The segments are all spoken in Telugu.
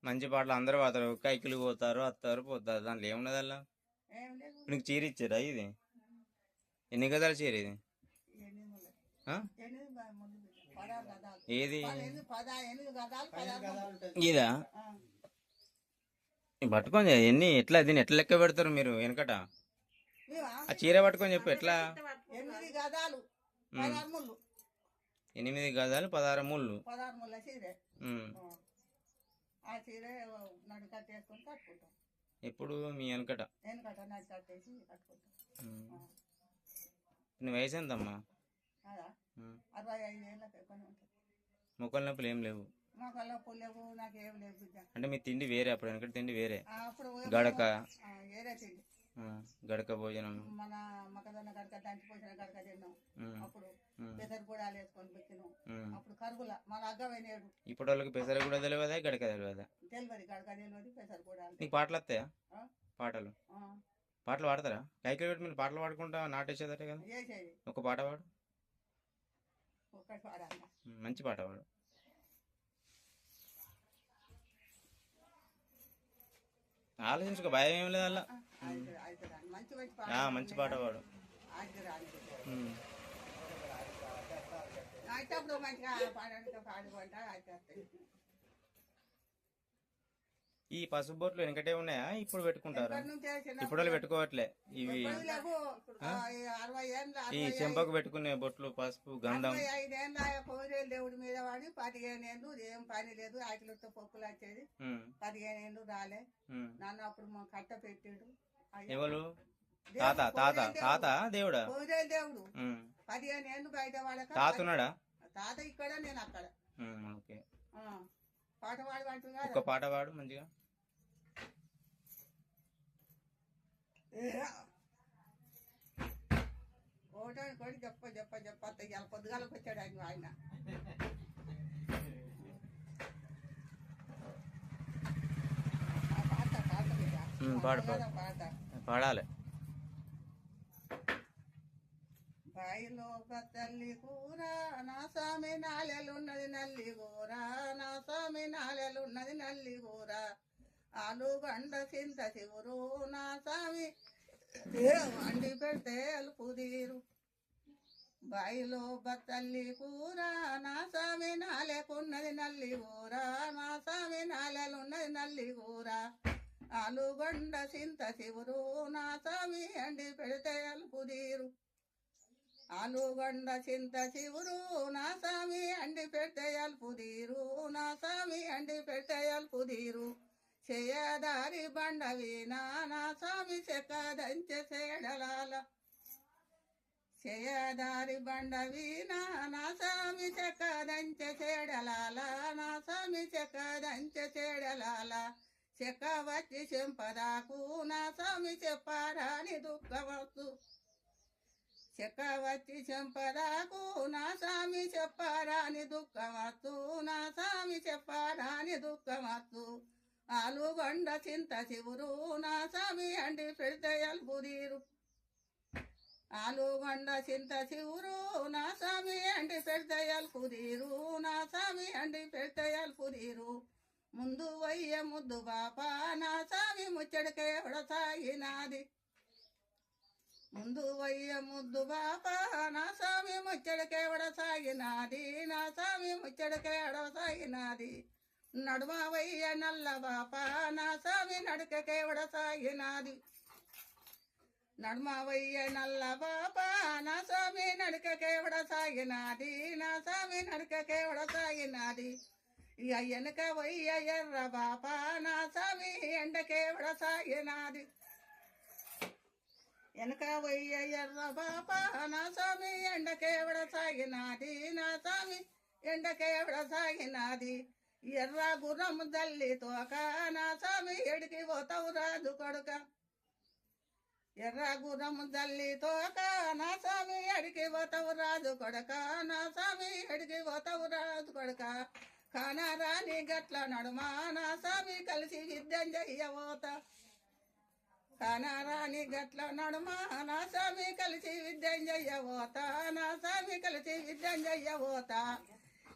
మంచి పాటలు అందరూ పోతారు, కైకిలు పోతారు, వస్తారు పోతారు, దాంట్లో ఏమున్నది అలా? నీకు చీర ఇచ్చారా? ఇది ఎన్ని గదాల చీర ఇది? ఏది ఇదా? పట్టుకొని ఎన్ని ఎట్లా దీన్ని ఎట్లా లెక్క పెడతారు మీరు వెనకట? ఆ చీర పట్టుకొని చెప్పు ఎట్లా? 8 గదాలు 16 ముళ్ళు. 8 గదాలు 16 ముళ్ళు. 16 ముళ్ళ చీర. ఆ చీర నడు కట్టేసుకొని కట్టుకుంటాం. ఎప్పుడు మీ వెనకట నడు కట్టేసి కట్టుకుంటాం. నీ వయసు ఎంతమ్మా? 65 ఏళ్ళ పని ఉంటుంది. మొక్కల నొప్పులు ఏం లేవు? మొక్కల నొప్పులు లేవు, నాకేం లేవు బిడ్డ. అంటే మీ తిండి వేరే, అప్పుడు వెనకటి తిండి వేరే. అప్పుడు గడక వేరే తిండి, గడక భోజనం, మన మొక్కజొన్న గడక, దంచి పోసిన గడక తిన్నాం. అప్పుడు పెసర కూడా వేసుకొని పెట్టినాం. అప్పుడు కరుగుల మన అగ్గమైనాడు. ఇప్పుడు వాళ్ళకి పెసర కూడా తెలియదా, గడక తెలియదా? తెలియదు, గడక తెలియదు, పెసర కూడా. నీకు పాటలు వస్తాయా? పాటలు పాడతారా? కైకిలు పెట్టి మీరు పాటలు పాడుకుంటా నాటేసేదటే కదా, ఒక పాట పాడు. మంచి పాట పాడు. ఆలోచించుకో, భయం ఏం లేదు అలా. మంచి పాట పాడు. ఈ పసుపు బొట్లు వెనకటే ఉన్నాయా? ఇప్పుడు పెట్టుకుంటారా? ఇప్పుడు వాళ్ళు పెట్టుకోవట్లే ఇవి. ఈ చెంపకు పెట్టుకునే బొట్లు, పసుపు, గంధం. 5 ఏళ్ళ కోరేలు దేవుడి మీద వాడి 15 ఏళ్ళు ఏం పని లేదు. ఆకిలితో పొక్కులు వచ్చేది. 15 ఏళ్ళు రాలే. నన్ను అప్పుడు కట్ట పెట్టాడు. ఎవరు? తాత తాత తాత దేవుడా? కోరేలు దేవుడు 15 ఏళ్ళు బయట వాడక. తాతున్నాడా? తాత ఇక్కడ, నేను అక్కడ. ఓకే, పాట పాడు అంటున్నా. ఒక పాట పాడు మంచిగా. ఓటానికి కొడి చెప్ప ఇలా పొద్దుగాలకు వచ్చాడు ఆయన. పాడాలి. బాయిలో తల్లి కూర నా స్వామి నాలెలున్నది నల్లి కూర, నా స్వామి నాలెలున్నది నల్లి కూర, ఆలుగండ చింత చివురు నా స్వామి వండి పెడితే అలుపుదీరు. బాయిలో బత్తల్లి కూర నా స్వామి నాలెకున్నది నల్లి కూర, నా స్వామి నాలెలున్నది నల్లి కూర, ఆలుగండ చింత చివురు నా స్వామి వండి పెడితే అలుపుదీరు. ఆలుగండ చింత చివురు నా స్వామి అండి పెడితే అల్పుదీరు, నా స్వామి అండి పెడితే అల్పుదీరు. చేయదారి బండవీనా నా స్వామి చెక్కదంచె సేడలాల, చేయదారి బండవీనా నా స్వామి చెక్కదంచె సేడలాల, నా స్వామి చెక్కదంచె సేడలాల. చెక్క వచ్చి చెంపదాకు నా స్వామి చెప్పారాని దుఃఖవచ్చు, చెక్క వచ్చి చెంపదాకు నా స్వామి చెప్పారాని దుఃఖమత్తు, నా స్వామి చెప్పారాని దుఃఖమత్తు. ఆలుగండ చింత చివురు నా స్వామి అండి పెడితే అల్పుదీరు, ఆలుగండ చింత చివురు నా స్వామి అండి పెడితే అల్పుదీరు, నా స్వామి అండి పెడితే అల్పుదీరు. ముందు వయ్య ముద్దు బాప నా స్వామి ముచ్చడికే సాగినాది, ముందు వయ్య ముద్దు బాప నా స్వామి ముచ్చడికే సాగినాది, నా స్వామి ముచ్చడికే సాగినాది. నడుమ వయ్య నల్ల బాప నా స్వామి నడకకే సాగినాది, నడుమ వయ్య నల్ల బాప నా స్వామి నడకకే సాగినాది, నా స్వామి నడకకే సాగినాది. ఇక వెనక వయ్య ఎర్ర బాప నా స్వామి ఎండకే సాగినాది, వెనక వయ్య ఎర్ర బాప నా స్వామి ఎండకే సాగినాది, నా స్వామి ఎండకే సాగినాది. ఎర్ర గుర్రము తల్లి తోక నా స్వామి ఎడికి పోతావు రాజు కొడుక, ఎర్ర గుర్రము తల్లి తోక నా స్వామి ఎడికి పోతావు రాజు కొడుక, నా స్వామి ఎడికి పోతావు రాజు కొడుక. కానారాని గట్ల నడుమా నా స్వామి కలిసి యుద్ధం చెయ్యబోత, కానారాని గట్ల నడుమా నా స్వామి కలిసి యుద్ధం చెయ్యబోత, నా స్వామి కలిసి యుద్ధం చెయ్యబోత.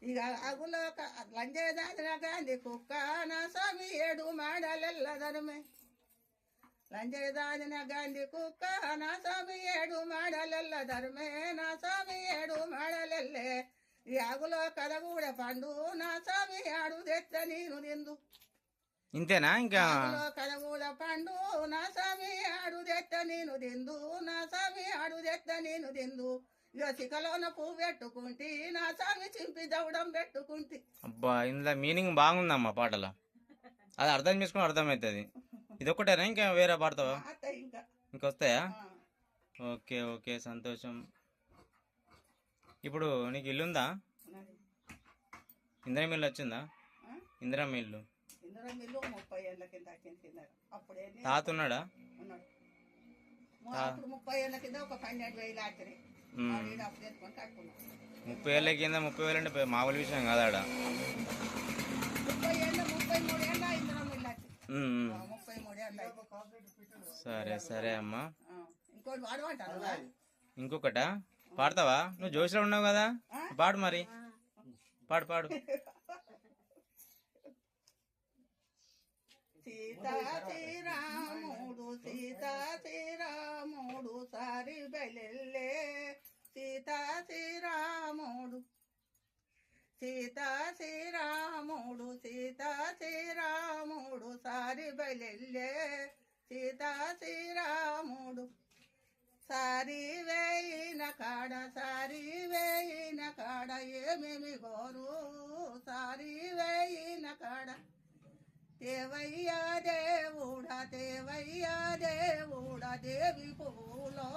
ఇక అగులో లంజేదాదిన గాంధీ కుక్క నా స్వామి ఏడు మాడలెల్లదనమే లంజేదాదిన గాంధీ కుక్క నా స్వామి ఏడు మాడలెల్లదనమే నా స్వామి ఏడు మాడలెల్లే ఈ అగులో కదగూడ పండు నా స్వామి ఆడు తెచ్చ నేను తిందు ఇంతేనా ఇంకా అగులో కదగూడ పండు నా స్వామి ఆడు తెచ్చ నేను తిందు నా స్వామి ఆడు తెచ్చ నేను తిందు ఇక చికలోన పువ్వు పెట్టుకుంటి నా స్వామి చింపి దవడం పెట్టుకుంటి అబ్బా ఇందులో మీనింగ్ బాగుందమ్మా పాటలో అది అర్థం చేసుకుని అర్థమవుతుంది ఇదొక్కటేనా ఇంకా వేరే పాడతావా అత్త ఇంకా ఇంకొస్తాయా ఆ, ఓకే ఓకే సంతోషం ఇప్పుడు నీకు ఇల్లు ఉందా ఉన్నది. ఇందిరా మిల్లు వచ్చిందా ఆ? ఇందిరా మిల్లు ఇందులో మిల్లు 30 ఏళ్ళ కింద కింద అప్పుడే తాత ఉన్నాడా ఉన్నాడు అప్పుడు 30 ఏళ్ళ కింద ఒక 12,000 ఆచరి ఉమ్. అప్పుడు ఎత్తుకొని కట్టుకున్నాం 30 ఏళ్ళ కింద 30,000 అంటే మామూలు విషయం కాదా ఆడ 30 ఏళ్ళ 33 ఏళ్ళ ఇందులో మిల్లు వచ్చి ఉమ్, ఉమ్. 33 ఏళ్ళ సరే సరే అమ్మా ఇంకోటి వాడమంటారు కదా? ఇంకొకటా పాడతావా నువ్వు జోష్లో ఉన్నావు కదా పాడు మరి పాడు పాడు సీతా శ్రీరాముడు సీతా శ్రీరాముడు సారి బయలెల్లే సీతా శ్రీరాముడు సీతా శ్రీరాముడు సీతా శ్రీరాముడు సారి బయలెల్లే సీతా శ్రీరాముడు సారి వేయిన కాడ ఏమేమి గోరు సారి వేయిన కాడ దేవయ్యా దేవుడా దేవి పువ్వులో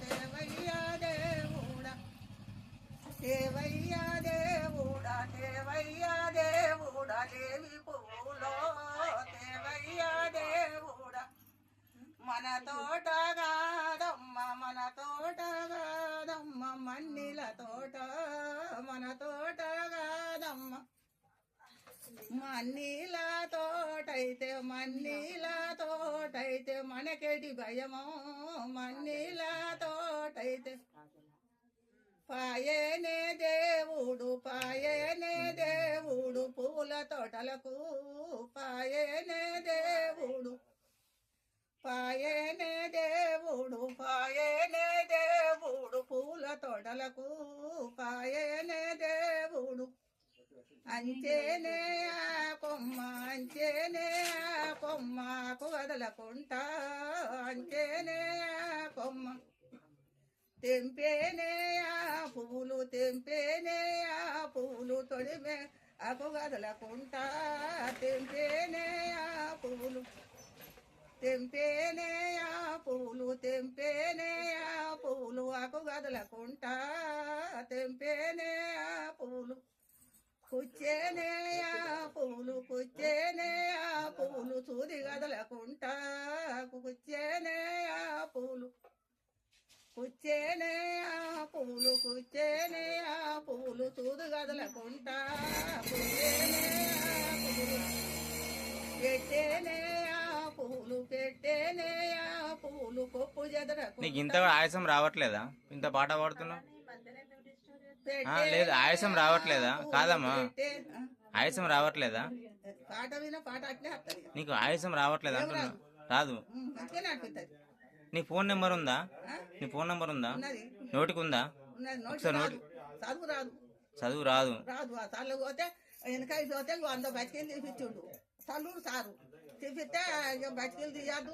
దేవయ్యా దేవుడా దేవి పువ్వులో దేవయ్యా దేవుడా మన తోట కాదమ్మ మన్నిల తోట మన తోట కాదమ్మ మన్నీల తోటైతే మనకేటి భయమో మన్నీల తోటైతే పాయేనే దేవుడు పూల తోటలకు పాయేనే దేవుడు పూల తోటలకు పాయేనే దేవుడు అంచేనే ఆ కొమ్మకు వదలకుంటా అంచేనే ఆ కొమ్మ తెంపేనే ఆ పువ్వులు తొడిమే అకు వదలకుంటా తెంపేనే ఆ పువ్వులు ఆకు గదలకుంటా తెంపేనే ఆ పువ్వులు కుచ్చేనే ఆ పువ్వులు సూది గదలకుంటా కుచ్చేనే ఆ పువ్వులు సూది గదలకుంటా కుచ్చేనే ఆ పువ్వులు పెట్టేనే ఆ పువ్వులు కొప్పు జదరకు నీకు ఇంత ఆయాసం రావట్లేదా ఇంత పాట పాడుతున్నావు లేదు ఆయాసం రావట్లేదా కాదమ్మా ఆయాసం రావట్లేదా పాట విన పాట అట్లే వస్తుంది నీకు ఆయాసం రావట్లేదా అంటున్నా రాదు మంచిగానే అనిపిస్తుంది నీ ఫోన్ నెంబర్ ఉందా ఉన్నది నోటికి ఉందా ఒకసారి చదువు రాదు ఆ తల్లు పోతే వెనకాయ పోతే 100 బతికేలు తీపిచ్చిండు తల్లుడు సారు తీపిస్తే ఇక బతికేలు తీయద్దు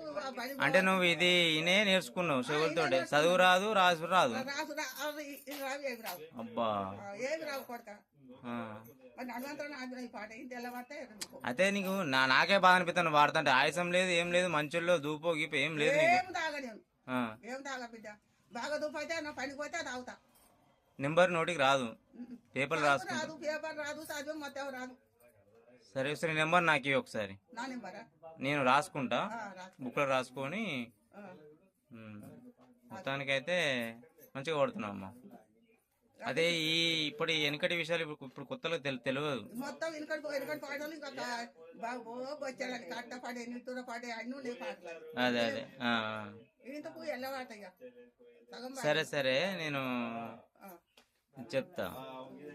అంటే నువ్వు ఇది ఇనే నేర్చుకున్నావు చెవులతోటి చదువు రాదు రాదు రావు ఏమి రావు అబ్బా ఏమి రావు కొడక ఆ. మరి హనుమంతుడు నాకు ఈ పాట ఇంత తెల్లవారితే అయితే నీకు నాకే బాధ అనిపిస్తాను వాడుతుంటే ఆయాసం లేదు ఏం లేదు మంచుల్లో దూపో గీపో ఏం లేదు నీకు ఏం తాగా నేను ఆ. ఏం తాగా బిడ్డ బాగా దుప్పైతే నా పనికి పోతే తాగుతా నెంబర్ నోటికి రాదు పేపర్లు రాసుకుంటా రాదు పేపర్ రాదు చదువు మొత్తం రాదు సరే సరే నెంబర్ నాకు ఇవ్వు ఒకసారి నా నెంబరా నేను రాసుకుంటా రాదు బుక్లో రాసుకొని మొత్తానికైతే మంచిగా కొడుతున్నావు అమ్మ అదే ఈ ఇప్పుడు వెనకటి విషయాలు ఇప్పుడు కొత్తలో తెలియదు మొత్తం వెనకటి పాటలు ఇంకా బాగా వచ్చాడని కట్ట పాడే నిట్టూర పాడే అన్ని ఉండే పాటలు అదే అదే ఆ. ఇంతకు ఎల్లవాట ఇక సగం సరే సరే నేను చెప్తా